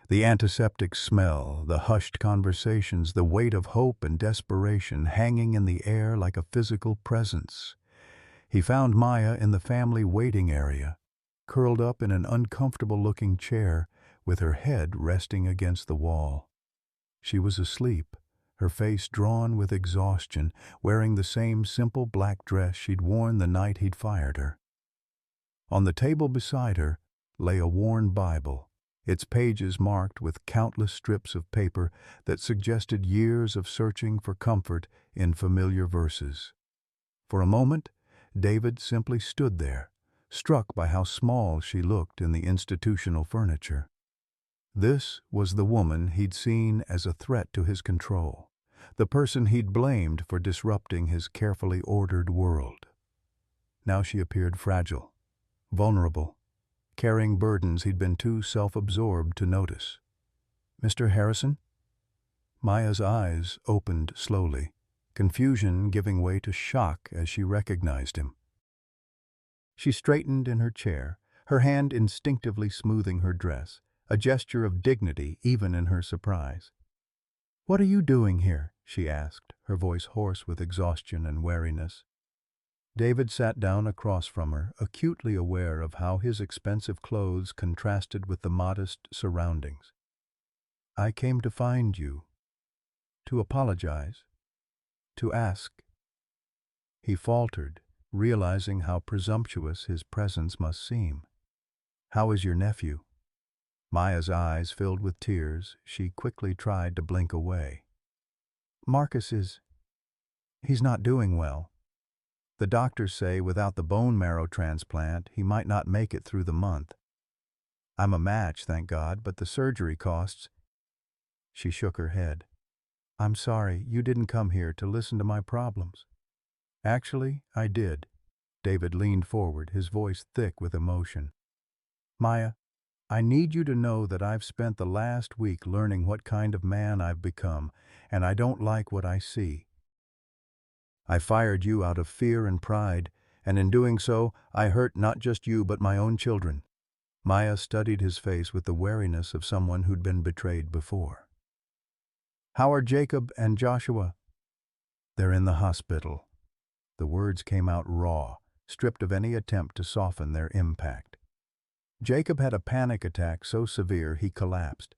[SPEAKER 1] The antiseptic smell, the hushed conversations, the weight of hope and desperation hanging in the air like a physical presence. He found Maya in the family waiting area, curled up in an uncomfortable-looking chair with her head resting against the wall. She was asleep, her face drawn with exhaustion, wearing the same simple black dress she'd worn the night he'd fired her. On the table beside her lay a worn Bible, its pages marked with countless strips of paper that suggested years of searching for comfort in familiar verses. For a moment, David simply stood there, struck by how small she looked in the institutional furniture. This was the woman he'd seen as a threat to his control, the person he'd blamed for disrupting his carefully ordered world. Now she appeared fragile, vulnerable, carrying burdens he'd been too self-absorbed to notice. "Mr. Harrison?" Maya's eyes opened slowly, confusion giving way to shock as she recognized him. She straightened in her chair, her hand instinctively smoothing her dress, a gesture of dignity even in her surprise. "What are you doing here?" she asked, her voice hoarse with exhaustion and weariness. David sat down across from her, acutely aware of how his expensive clothes contrasted with the modest surroundings. "I came to find you, to apologize, to ask." He faltered, realizing how presumptuous his presence must seem. "How is your nephew?" Maya's eyes filled with tears. She quickly tried to blink away. "Marcus he's not doing well. The doctors say without the bone marrow transplant, he might not make it through the month. I'm a match, thank God, but the surgery costs." She shook her head. "I'm sorry, you didn't come here to listen to my problems." "Actually, I did." David leaned forward, his voice thick with emotion. "Maya, I need you to know that I've spent the last week learning what kind of man I've become, and I don't like what I see. I fired you out of fear and pride, and in doing so, I hurt not just you but my own children." Maya studied his face with the wariness of someone who'd been betrayed before. "How are Jacob and Joshua?" "They're in the hospital." The words came out raw, stripped of any attempt to soften their impact. "Jacob had a panic attack so severe he collapsed.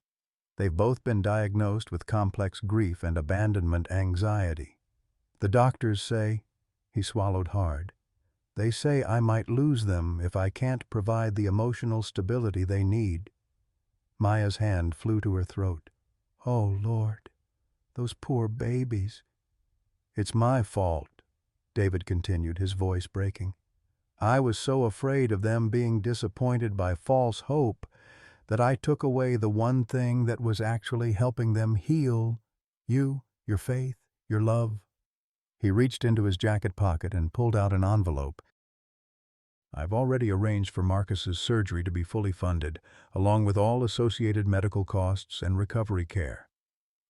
[SPEAKER 1] They've both been diagnosed with complex grief and abandonment anxiety. The doctors say," he swallowed hard, "they say I might lose them if I can't provide the emotional stability they need." Maya's hand flew to her throat. "Oh, Lord, those poor babies." "It's my fault," David continued, his voice breaking. "I was so afraid of them being disappointed by false hope that I took away the one thing that was actually helping them heal. You, your faith, your love." He reached into his jacket pocket and pulled out an envelope. "I've already arranged for Marcus's surgery to be fully funded, along with all associated medical costs and recovery care."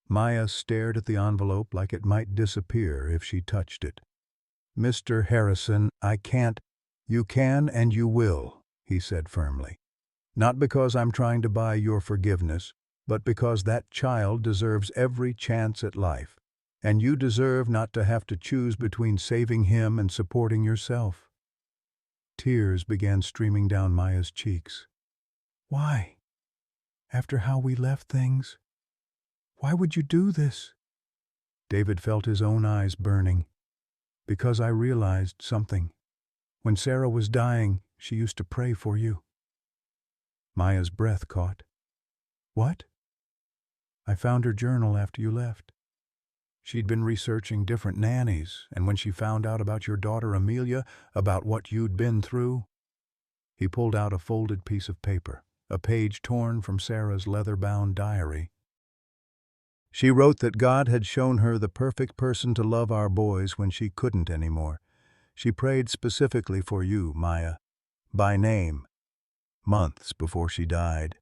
[SPEAKER 1] Maya stared at the envelope like it might disappear if she touched it. "Mr. Harrison, I can't—" "You can and you will," he said firmly. "Not because I'm trying to buy your forgiveness, but because that child deserves every chance at life. And you deserve not to have to choose between saving him and supporting yourself." Tears began streaming down Maya's cheeks. "Why? After how we left things? Why would you do this?" David felt his own eyes burning. "Because I realized something. When Sarah was dying, she used to pray for you." Maya's breath caught. "What?" "I found her journal after you left. She'd been researching different nannies, and when she found out about your daughter Amelia, about what you'd been through—" He pulled out a folded piece of paper, a page torn from Sarah's leather-bound diary. "She wrote that God had shown her the perfect person to love our boys when she couldn't anymore. She prayed specifically for you, Maya, by name, months before she died."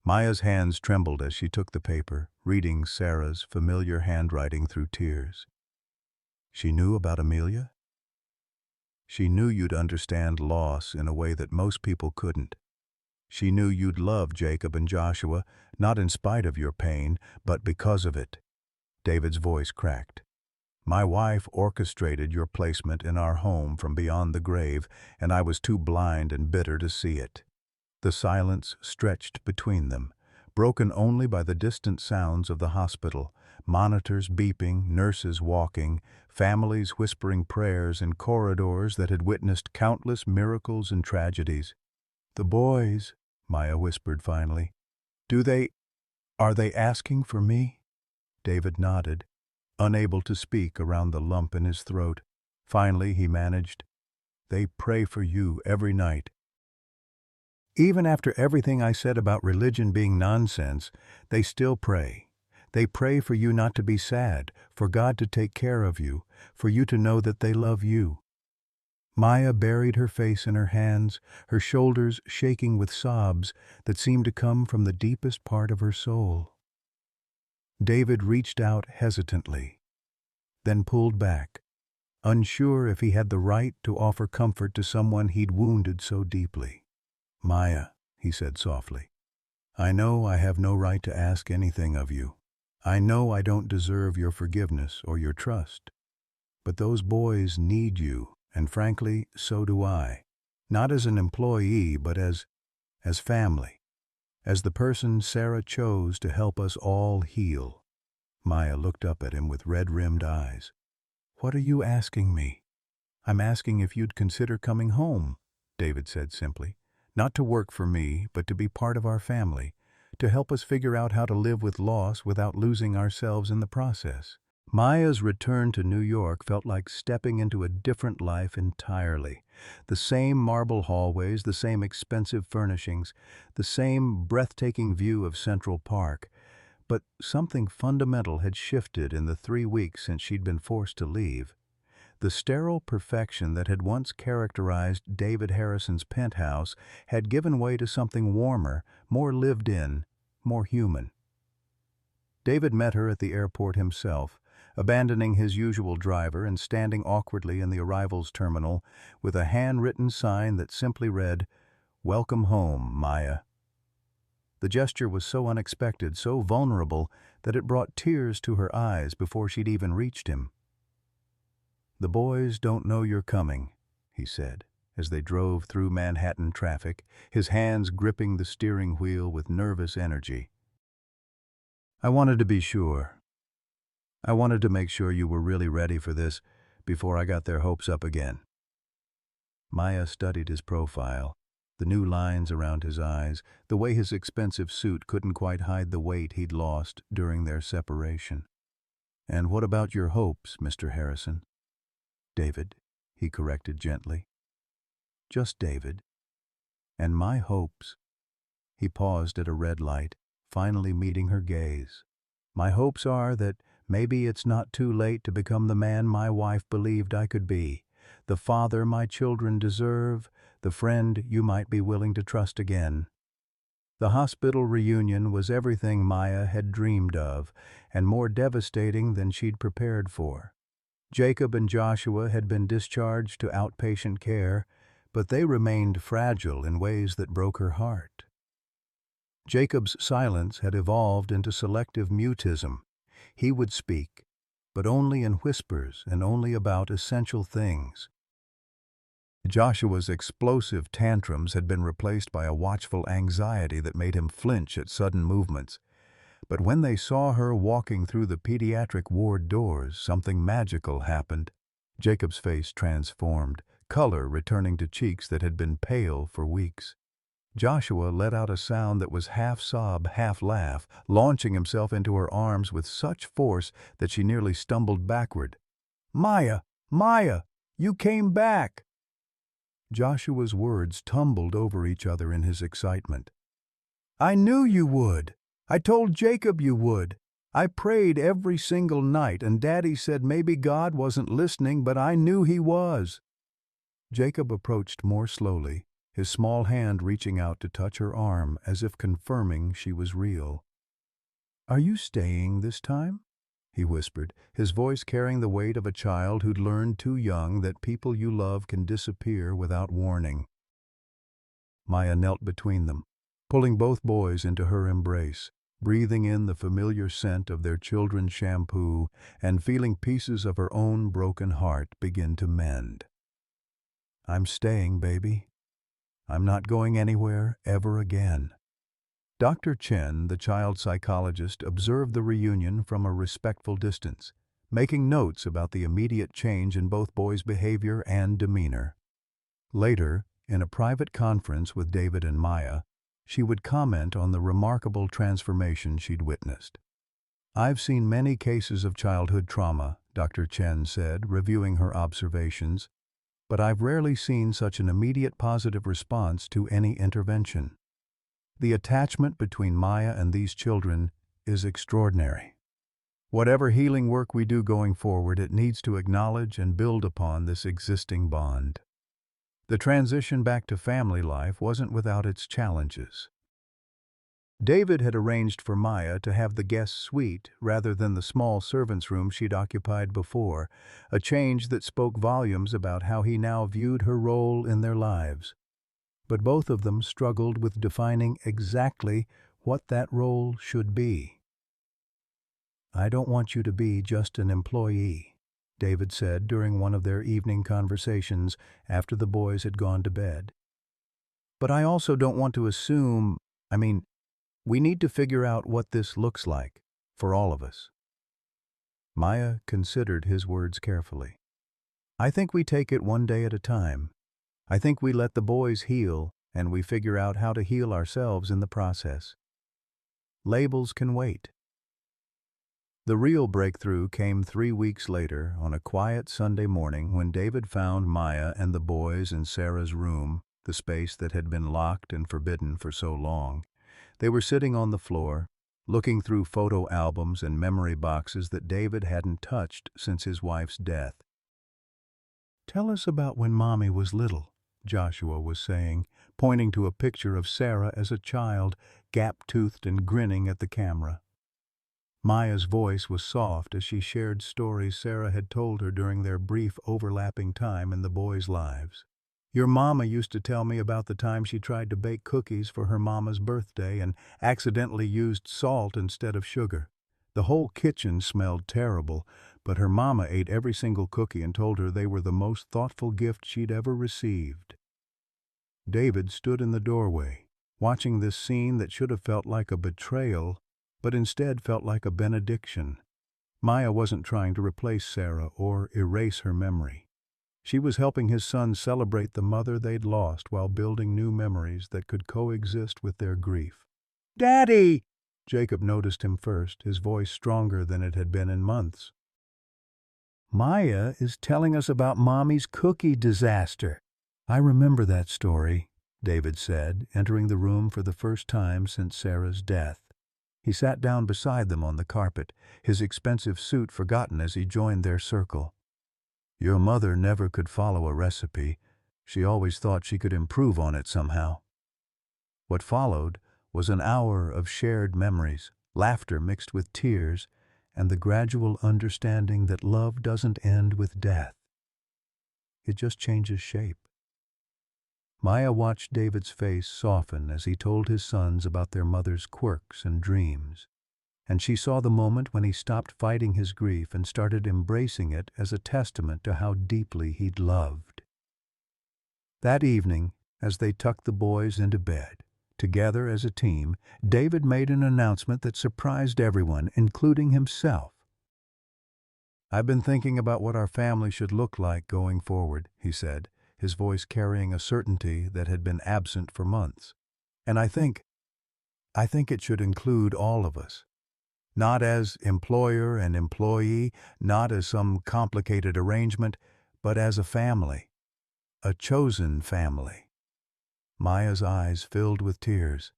[SPEAKER 1] Maya's hands trembled as she took the paper, reading Sarah's familiar handwriting through tears. She knew about Amelia? She knew you'd understand loss in a way that most people couldn't. She knew you'd love Jacob and Joshua, not in spite of your pain, but because of it. David's voice cracked. "My wife orchestrated your placement in our home from beyond the grave, and I was too blind and bitter to see it." The silence stretched between them, broken only by the distant sounds of the hospital, monitors beeping, nurses walking, families whispering prayers in corridors that had witnessed countless miracles and tragedies. "The boys," Maya whispered finally. Are they asking for me?" David nodded, unable to speak around the lump in his throat. Finally he managed, "They pray for you every night. Even after everything I said about religion being nonsense, they still pray. They pray for you not to be sad, for God to take care of you, for you to know that they love you." Maya buried her face in her hands, her shoulders shaking with sobs that seemed to come from the deepest part of her soul. David reached out hesitantly, then pulled back, unsure if he had the right to offer comfort to someone he'd wounded so deeply. "Maya," he said softly, "I know I have no right to ask anything of you. I know I don't deserve your forgiveness or your trust. But those boys need you, and frankly, so do I. Not as an employee, but as family. As the person Sarah chose to help us all heal." Maya looked up at him with red-rimmed eyes. "What are you asking me?" "I'm asking if you'd consider coming home," David said simply. "Not to work for me, but to be part of our family, to help us figure out how to live with loss without losing ourselves in the process." Maya's return to New York felt like stepping into a different life entirely. The same marble hallways, the same expensive furnishings, the same breathtaking view of Central Park. But something fundamental had shifted in the 3 weeks since she'd been forced to leave. The sterile perfection that had once characterized David Harrison's penthouse had given way to something warmer, more lived in, more human. David met her at the airport himself, abandoning his usual driver and standing awkwardly in the arrivals terminal with a handwritten sign that simply read, "Welcome home, Maya." The gesture was so unexpected, so vulnerable, that it brought tears to her eyes before she'd even reached him. "The boys don't know you're coming," he said, as they drove through Manhattan traffic, his hands gripping the steering wheel with nervous energy. "I wanted to be sure. I wanted to make sure you were really ready for this before I got their hopes up again." Maya studied his profile, The new lines around his eyes, the way his expensive suit couldn't quite hide the weight he'd lost during their separation. "And what about your hopes, Mr. Harrison?" "David," he corrected gently. "Just David. And my hopes." He paused at a red light, finally meeting her gaze. "My hopes are that maybe it's not too late to become the man my wife believed I could be, the father my children deserve, the friend you might be willing to trust again." The hospital reunion was everything Maya had dreamed of, and more devastating than she'd prepared for. Jacob and Joshua had been discharged to outpatient care, but they remained fragile in ways that broke her heart. Jacob's silence had evolved into selective mutism. He would speak, but only in whispers and only about essential things. Joshua's explosive tantrums had been replaced by a watchful anxiety that made him flinch at sudden movements. But when they saw her walking through the pediatric ward doors, something magical happened. Jacob's face transformed, color returning to cheeks that had been pale for weeks. Joshua let out a sound that was half sob, half laugh, launching himself into her arms with such force that she nearly stumbled backward. "Maya! Maya! You came back!" Joshua's words tumbled over each other in his excitement. "I knew you would. I told Jacob you would. I prayed every single night, and Daddy said maybe God wasn't listening, but I knew he was." Jacob approached more slowly, his small hand reaching out to touch her arm as if confirming she was real. "Are you staying this time?" he whispered, his voice carrying the weight of a child who'd learned too young that people you love can disappear without warning. Maya knelt between them, pulling both boys into her embrace, breathing in the familiar scent of their children's shampoo and feeling pieces of her own broken heart begin to mend. "I'm staying, baby. I'm not going anywhere ever again." Dr. Chen, the child psychologist, observed the reunion from a respectful distance, making notes about the immediate change in both boys' behavior and demeanor. Later, in a private conference with David and Maya, she would comment on the remarkable transformation she'd witnessed. "I've seen many cases of childhood trauma," Dr. Chen said, reviewing her observations, "but I've rarely seen such an immediate positive response to any intervention. The attachment between Maya and these children is extraordinary. Whatever healing work we do going forward, it needs to acknowledge and build upon this existing bond." The transition back to family life wasn't without its challenges. David had arranged for Maya to have the guest suite rather than the small servants' room she'd occupied before, a change that spoke volumes about how he now viewed her role in their lives. But both of them struggled with defining exactly what that role should be. "I don't want you to be just an employee," David said during one of their evening conversations after the boys had gone to bed. "But I also don't want to assume, we need to figure out what this looks like for all of us." Maya considered his words carefully. "I think we take it one day at a time. I think we let the boys heal, and we figure out how to heal ourselves in the process. Labels can wait." The real breakthrough came 3 weeks later on a quiet Sunday morning when David found Maya and the boys in Sarah's room, the space that had been locked and forbidden for so long. They were sitting on the floor, looking through photo albums and memory boxes that David hadn't touched since his wife's death. "Tell us about when Mommy was little," Joshua was saying, pointing to a picture of Sarah as a child, gap-toothed and grinning at the camera. Maya's voice was soft as she shared stories Sarah had told her during their brief overlapping time in the boys' lives. "Your mama used to tell me about the time she tried to bake cookies for her mama's birthday and accidentally used salt instead of sugar. The whole kitchen smelled terrible, but her mama ate every single cookie and told her they were the most thoughtful gift she'd ever received." David stood in the doorway, watching this scene that should have felt like a betrayal, but instead felt like a benediction. Maya wasn't trying to replace Sarah or erase her memory. She was helping his son celebrate the mother they'd lost while building new memories that could coexist with their grief. "Daddy!" Jacob noticed him first, his voice stronger than it had been in months. "Maya is telling us about Mommy's cookie disaster." "I remember that story," David said, entering the room for the first time since Sarah's death. He sat down beside them on the carpet, his expensive suit forgotten as he joined their circle. "Your mother never could follow a recipe. She always thought she could improve on it somehow." What followed was an hour of shared memories, laughter mixed with tears, and the gradual understanding that love doesn't end with death. It just changes shape. Maya watched David's face soften as he told his sons about their mother's quirks and dreams, and she saw the moment when he stopped fighting his grief and started embracing it as a testament to how deeply he'd loved. That evening, as they tucked the boys into bed, together as a team, David made an announcement that surprised everyone, including himself. "I've been thinking about what our family should look like going forward," he said, his voice carrying a certainty that had been absent for months. "And I think it should include all of us. Not as employer and employee, not as some complicated arrangement, but as a family. A chosen family." Maya's eyes filled with tears.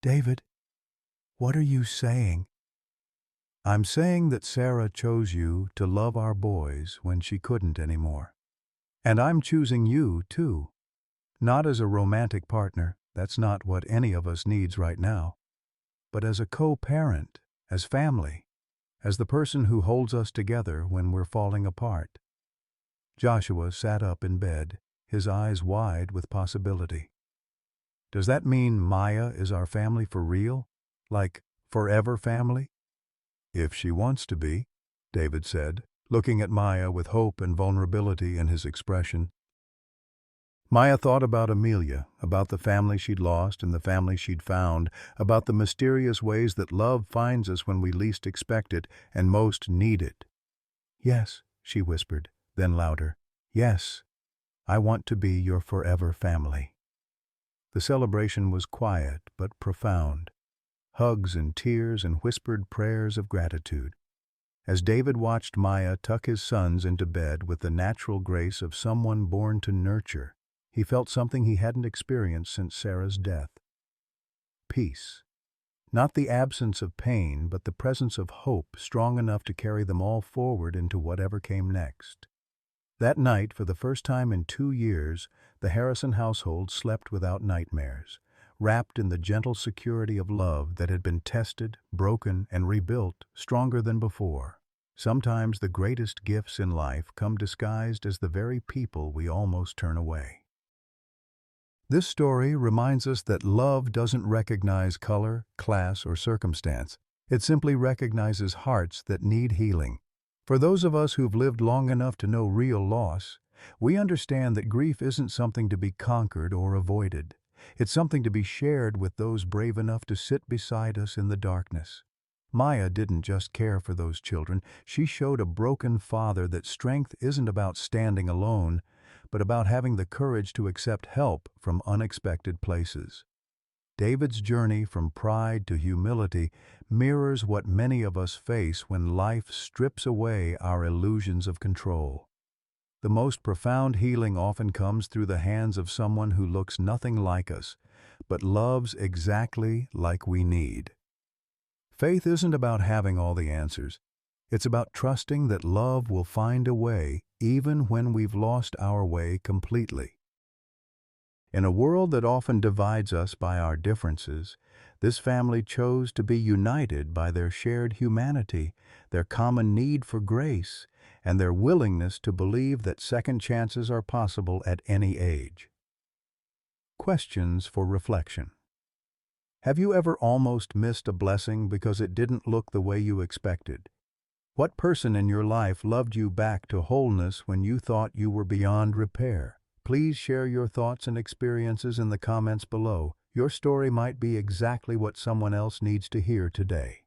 [SPEAKER 1] "David, what are you saying?" "I'm saying that Sarah chose you to love our boys when she couldn't anymore. And I'm choosing you, too. Not as a romantic partner, that's not what any of us needs right now, but as a co-parent, as family, as the person who holds us together when we're falling apart." Joshua sat up in bed, his eyes wide with possibility. "Does that mean Maya is our family for real? Like, forever family?" "If she wants to be," David said, looking at Maya with hope and vulnerability in his expression. Maya thought about Amelia, about the family she'd lost and the family she'd found, about the mysterious ways that love finds us when we least expect it and most need it. "Yes," she whispered, then louder, "Yes, I want to be your forever family." The celebration was quiet but profound. Hugs and tears and whispered prayers of gratitude. As David watched Maya tuck his sons into bed with the natural grace of someone born to nurture, he felt something he hadn't experienced since Sarah's death. Peace. Not the absence of pain, but the presence of hope strong enough to carry them all forward into whatever came next. That night, for the first time in 2 years, the Harrison household slept without nightmares, wrapped in the gentle security of love that had been tested, broken, and rebuilt stronger than before. Sometimes the greatest gifts in life come disguised as the very people we almost turn away. This story reminds us that love doesn't recognize color, class, or circumstance. It simply recognizes hearts that need healing. For those of us who've lived long enough to know real loss, we understand that grief isn't something to be conquered or avoided. It's something to be shared with those brave enough to sit beside us in the darkness. Maya didn't just care for those children. She showed a broken father that strength isn't about standing alone, but about having the courage to accept help from unexpected places. David's journey from pride to humility mirrors what many of us face when life strips away our illusions of control. The most profound healing often comes through the hands of someone who looks nothing like us, but loves exactly like we need. Faith isn't about having all the answers. It's about trusting that love will find a way even when we've lost our way completely. In a world that often divides us by our differences, this family chose to be united by their shared humanity, their common need for grace, and their willingness to believe that second chances are possible at any age. Questions for reflection. Have you ever almost missed a blessing because it didn't look the way you expected? What person in your life loved you back to wholeness when you thought you were beyond repair? Please share your thoughts and experiences in the comments below. Your story might be exactly what someone else needs to hear today.